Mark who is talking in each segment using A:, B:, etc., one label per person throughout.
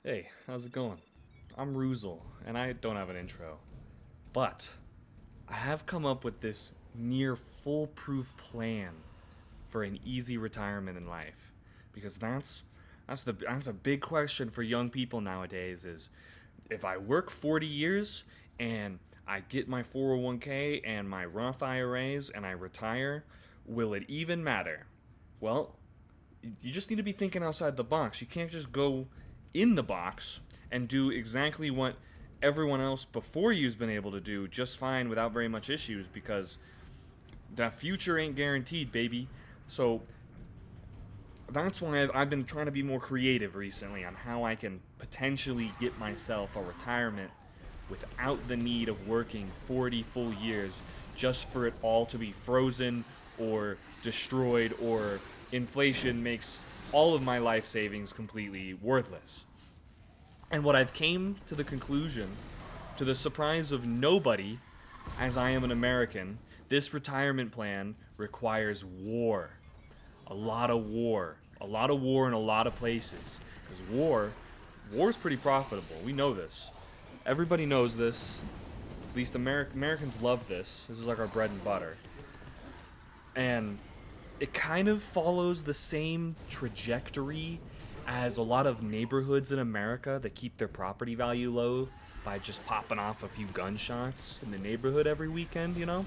A: Hey, how's it going? I'm Ruzel, and I don't have an intro. But I have come up with this near foolproof plan for an easy retirement in life. Because that's a big question for young people nowadays is if I work 40 years and I get my 401k and my Roth IRAs and I retire, will it even matter? Well, you just need to be thinking outside the box. You can't just go in the box and do exactly what everyone else before you's been able to do just fine without very much issues because that future ain't guaranteed, baby. So that's why I've been trying to be more creative recently on how I can potentially get myself a retirement without the need of working 40 full years just for it all to be frozen or destroyed or inflation makes all of my life savings completely worthless. And what I've came to the conclusion, to the surprise of nobody, as I am an American, this retirement plan requires war. A lot of war. A lot of war in a lot of places. Because war is pretty profitable. We know this. Everybody knows this. At least Americans love this. This is like our bread and butter. And it kind of follows the same trajectory as a lot of neighborhoods in America that keep their property value low by just popping off a few gunshots in the neighborhood every weekend, you know?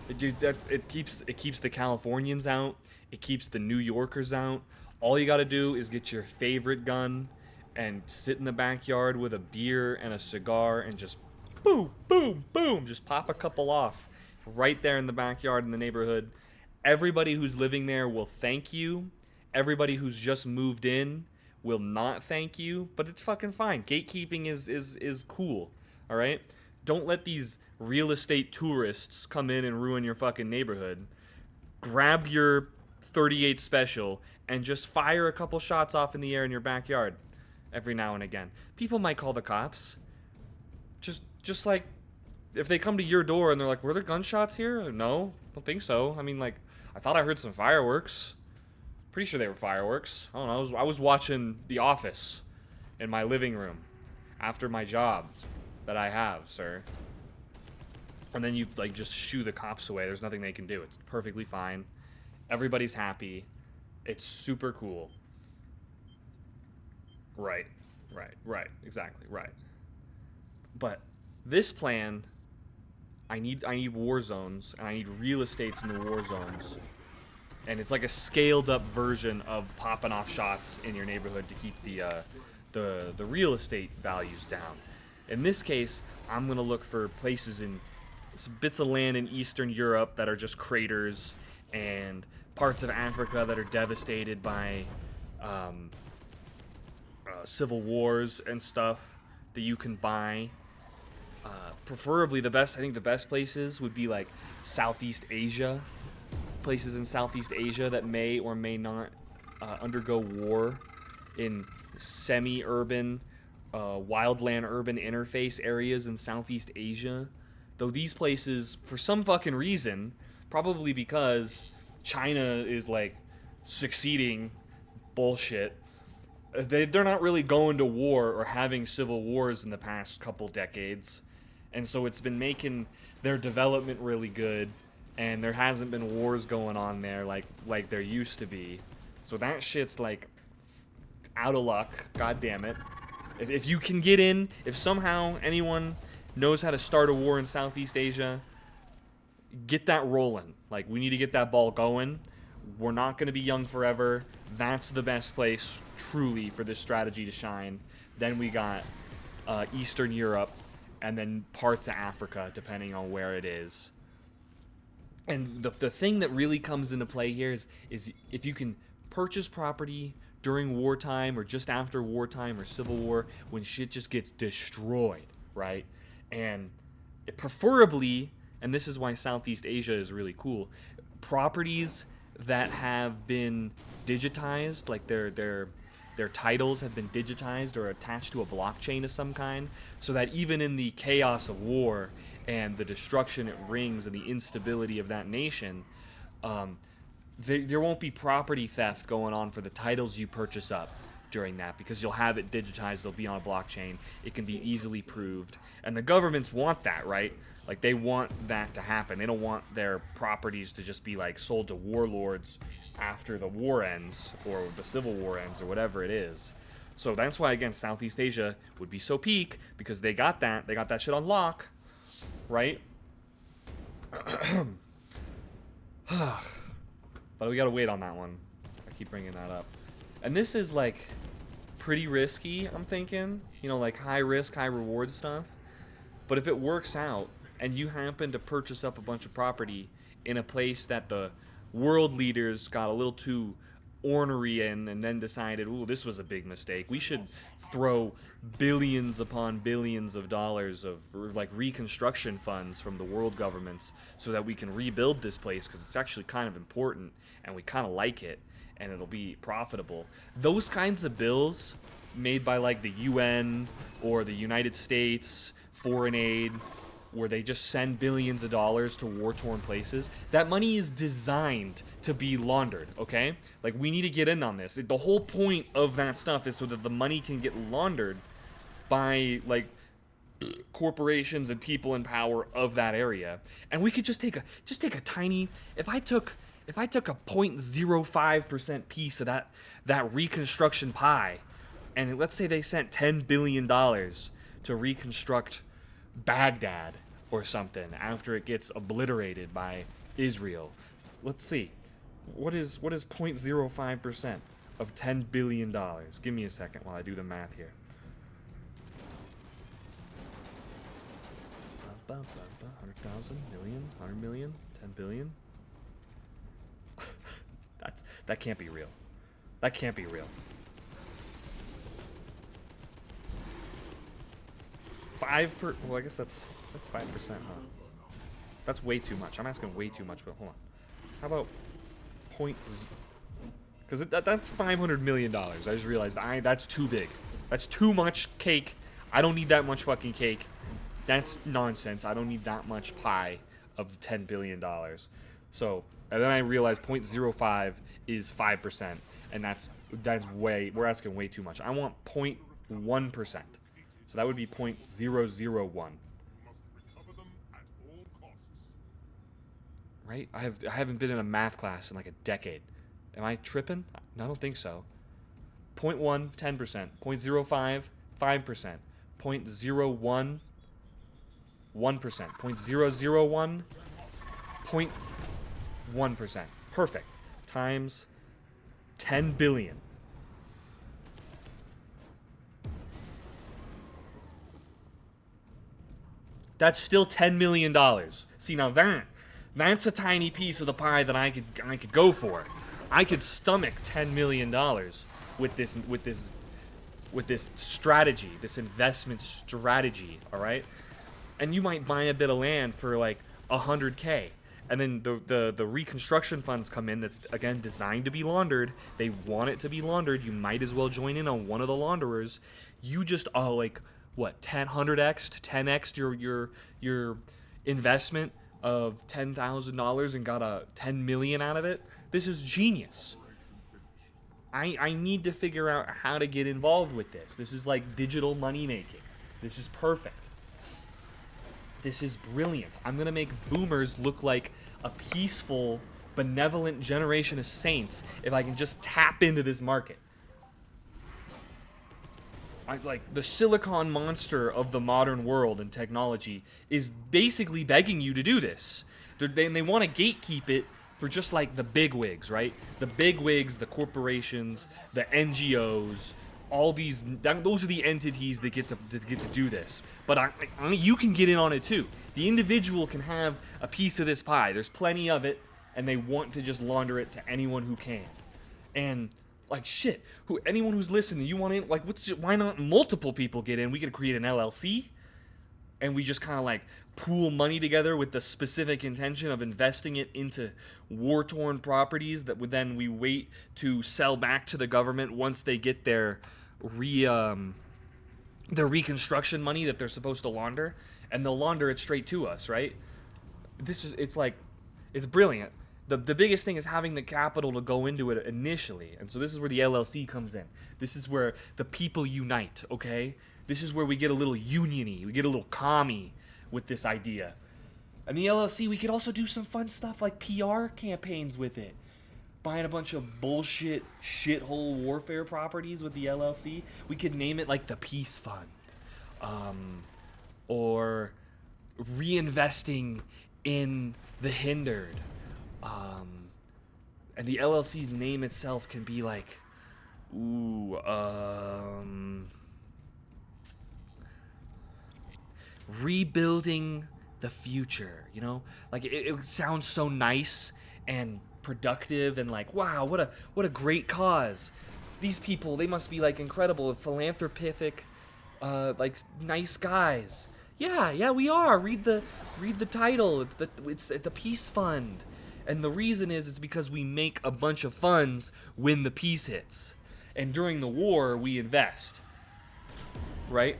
A: It keeps the Californians out. It keeps the New Yorkers out. All you got to do is get your favorite gun and sit in the backyard with a beer and a cigar and just boom, boom, boom, just pop a couple off right there in the backyard in the neighborhood. Everybody who's living there will thank you. Everybody who's just moved in will not thank you, but it's fucking fine. Gatekeeping is cool. All right? Don't let these real estate tourists come in and ruin your fucking neighborhood. Grab your 38 special and just fire a couple shots off in the air in your backyard every now and again. People might call the cops. Just like if they come to your door and they're like, "Were there gunshots here?" No, don't think so. I mean, like, I thought I heard some fireworks. Pretty sure they were fireworks. I don't know. I was watching The Office in my living room after my job that I have, sir. And then you like just shoo the cops away. There's nothing they can do. It's perfectly fine. Everybody's happy. It's super cool. Right. Right. Exactly. Right. But this plan, I need war zones and I need real estates in the war zones. And it's like a scaled up version of popping off shots in your neighborhood to keep the real estate values down. In this case, I'm gonna look for places in some bits of land in Eastern Europe that are just craters, and parts of Africa that are devastated by um, civil wars and stuff that you can buy. Preferably, I think the best places would be like Southeast Asia, places in Southeast Asia that may or may not undergo war in semi-urban, wildland urban interface areas in Southeast Asia. Though these places, for some fucking reason, probably because China is like succeeding bullshit, they're not really going to war or having civil wars in the past couple decades. And so it's been making their development really good, and there hasn't been wars going on there like there used to be. So that shit's like out of luck. God damn it. If you can get in, if somehow anyone knows how to start a war in Southeast Asia, get that rolling. Like, we need to get that ball going. We're not going to be young forever. That's the best place, truly, for this strategy to shine. Then we got Eastern Europe, and then parts of Africa, depending on where it is. And the thing that really comes into play here is if you can purchase property during wartime or just after wartime or civil war when shit just gets destroyed, right? And preferably, and this is why Southeast Asia is really cool, properties that have been digitized, like their titles have been digitized or attached to a blockchain of some kind, so that even in the chaos of war and the destruction it brings and the instability of that nation, there won't be property theft going on for the titles you purchase up. during that, because you'll have it digitized, they'll be on a blockchain, it can be easily proved, and the governments want that, right? Like, they want that to happen. They don't want their properties to just be like sold to warlords after the war ends, or the civil war ends, or whatever it is. So that's why, again, Southeast Asia would be so peak, because they got that shit on lock, right? But we gotta wait on that one. I keep bringing that up. And this is, like, pretty risky, I'm thinking. You know, like, high risk, high reward stuff. But if it works out, and you happen to purchase up a bunch of property in a place that the world leaders got a little too ornery in, and then decided, ooh, this was a big mistake, we should throw billions upon billions of dollars of, like, reconstruction funds from the world governments so that we can rebuild this place, because it's actually kind of important and we kind of like it and it'll be profitable. Those kinds of bills made by, like, the UN or the United States foreign aid, where they just send billions of dollars to war-torn places, that money is designed to be laundered, okay? Like, we need to get in on this. The whole point of that stuff is so that the money can get laundered by, like, corporations and people in power of that area. And we could just take a tiny, if I took a 0.05% piece of that reconstruction pie, and let's say they sent $10 billion to reconstruct Baghdad or something after it gets obliterated by Israel. Let's see. What is 0.05% of $10 billion? Give me a second while I do the math here. 100,000, million, 100 million, 10 billion. That can't be real. That can't be real. 5%. Well, I guess that's 5%, huh? That's way too much. I'm asking way too much. But hold on. How about because that's $500 million. I just realized that's too big. That's too much cake. I don't need that much fucking cake. That's nonsense. I don't need that much pie of the $10 billion. So, and then I realized 0.05 is 5%, and that's way. We're asking way too much. I want 0.1%. So that would be 0.001. Right? I haven't been in a math class in like a decade. Am I tripping? No, I don't think so. 0.1, 10%. 0.05, 5%. 0.01, 1%. 0.001, 0.1%. Perfect. Times 10 billion. That's still $10 million. See, now that's a tiny piece of the pie that I could go for. I could stomach $10 million with this strategy, this investment strategy, all right? And you might buy a bit of land for like $100K. And then the reconstruction funds come in that's, again, designed to be laundered. They want it to be laundered. You might as well join in on one of the launderers. You just, like, what, 100x to 10x your investment of $10,000 and got a $10 million out of it. This is genius. I need to figure out how to get involved with this. This is like digital money making. This is perfect. This is brilliant. I'm going to make boomers look like a peaceful, benevolent generation of saints if I can just tap into this market. Like, the silicon monster of the modern world and technology is basically begging you to do this. They want to gatekeep it for just like the bigwigs, right? The bigwigs, the corporations, the NGOs, all these. Those are the entities that get to do this. But you can get in on it too. The individual can have a piece of this pie. There's plenty of it, and they want to just launder it to anyone who can. And like, shit, anyone who's listening, you want in? Like, why not multiple people get in? We could create an LLC, and we just kind of like pool money together with the specific intention of investing it into war-torn properties that would then we wait to sell back to the government once they get their reconstruction money that they're supposed to launder, and they'll launder it straight to us, right? It's brilliant. The biggest thing is having the capital to go into it initially. And so this is where the LLC comes in. This is where the people unite, okay? This is where we get a little union-y, we get a little commie with this idea. And the LLC, we could also do some fun stuff like PR campaigns with it. Buying a bunch of bullshit, shithole warfare properties with the LLC. We could name it like the Peace Fund. Or reinvesting in the Hindered. And the LLC's name itself can be like, rebuilding the future, you know? Like, it sounds so nice and productive and like, wow, what a great cause. These people, they must be like incredible, philanthropic, like nice guys. Yeah, we are. Read the title. It's the Peace Fund. And the reason is it's because we make a bunch of funds when the peace hits. And during the war, we invest. Right?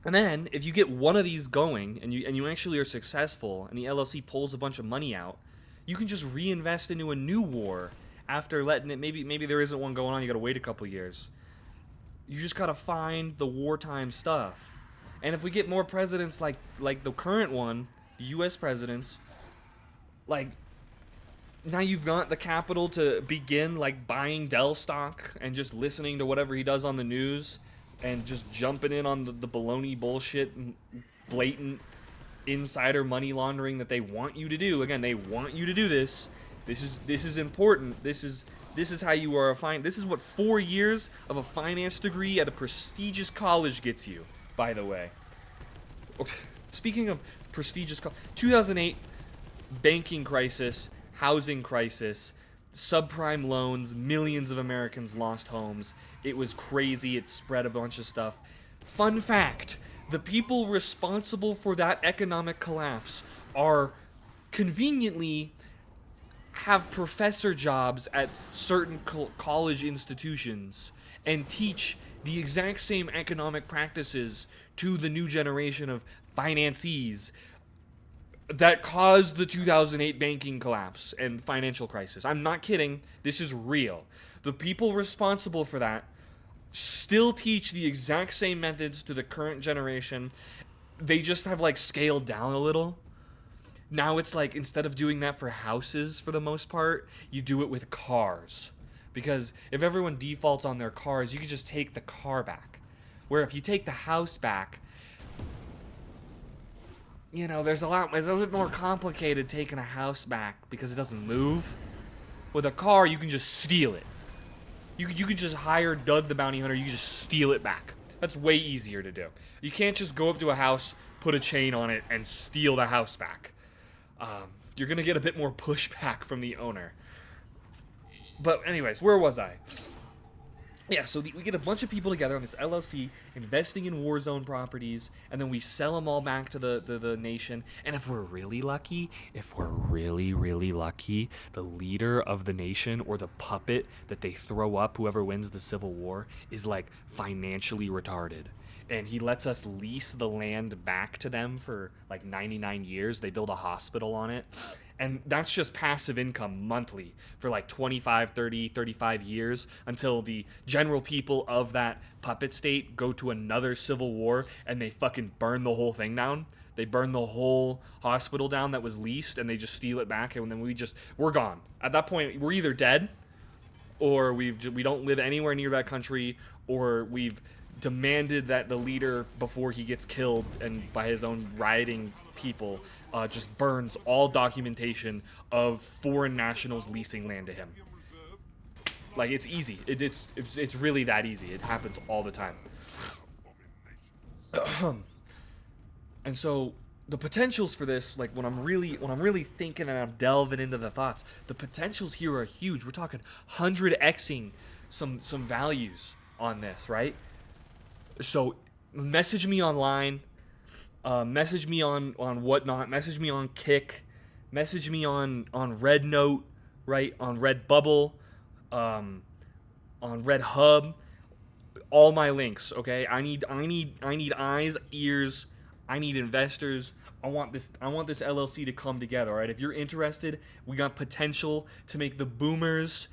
A: And then, if you get one of these going, and you actually are successful, and the LLC pulls a bunch of money out, you can just reinvest into a new war after letting it, maybe there isn't one going on, you gotta wait a couple years. You just gotta find the wartime stuff. And if we get more presidents like the current one, the US presidents, like, now you've got the capital to begin, like, buying Dell stock and just listening to whatever he does on the news and just jumping in on the baloney bullshit and blatant insider money laundering that they want you to do. Again, they want you to do this. This is important. This is how you are this is what 4 years of a finance degree at a prestigious college gets you, by the way. Speaking of prestigious 2008 banking crisis, housing crisis, subprime loans, millions of Americans lost homes. It was crazy. It spread a bunch of stuff. Fun fact, the people responsible for that economic collapse are conveniently have professor jobs at certain college institutions and teach the exact same economic practices to the new generation of financiers that caused the 2008 banking collapse and financial crisis. I'm not kidding. This is real. The people responsible for that still teach the exact same methods to the current generation. They just have, like, scaled down a little. Now it's like, instead of doing that for houses for the most part, you do it with cars. Because if everyone defaults on their cars, you can just take the car back. Where if you take the house back, you know, it's a little bit more complicated taking a house back because it doesn't move. With a car, you can just steal it. You can just hire Doug the Bounty Hunter, you can just steal it back. That's way easier to do. You can't just go up to a house, put a chain on it, and steal the house back. You're gonna get a bit more pushback from the owner. But anyways, where was I? Yeah, so we get a bunch of people together on this LLC investing in war zone properties, and then we sell them all back to the nation. And if we're really lucky, really lucky, the leader of the nation or the puppet that they throw up, whoever wins the Civil War, is like financially retarded. And he lets us lease the land back to them for like 99 years. They build a hospital on it. And that's just passive income monthly for like 25, 30, 35 years until the general people of that puppet state go to another civil war and they fucking burn the whole thing down. They burn the whole hospital down that was leased and they just steal it back, and then we're gone. At that point, we're either dead or we don't live anywhere near that country, or we've demanded that the leader, before he gets killed and by his own rioting people, just burns all documentation of foreign nationals leasing land to him. Like, it's easy. It's really that easy. It happens all the time. And so the potentials for this, like when I'm really thinking and I'm delving into the thoughts, the potentials here are huge. We're talking 100xing some values on this, right? So message me online, message me on Whatnot, message me on Kick, message me on Red Note, right? On Redbubble, on Red Hub, all my links, okay? I need eyes, ears, I need investors. I want this LLC to come together, all right? If you're interested, we got potential to make the boomers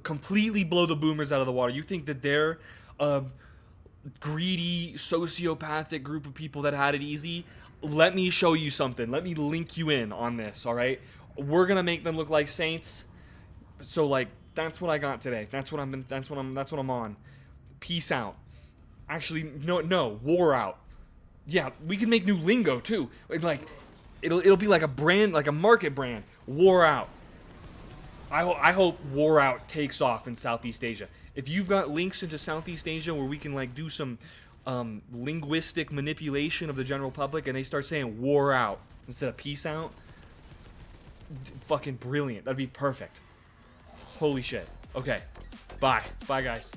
A: completely blow the boomers out of the water. You think that they're greedy, sociopathic group of people that had it easy? Let me show you something. Let me link you in on this, all right? We're going to make them look like saints. So like that's what I got today. That's what I'm on. Peace out. Actually, no, war out. Yeah, we can make new lingo too. Like, it'll be like a brand, like a market brand. War out. I hope war out takes off in Southeast Asia. If you've got links into Southeast Asia where we can like do some linguistic manipulation of the general public, and they start saying war out instead of peace out, fucking brilliant. That'd be perfect. Holy shit. Okay. Bye. Bye, guys.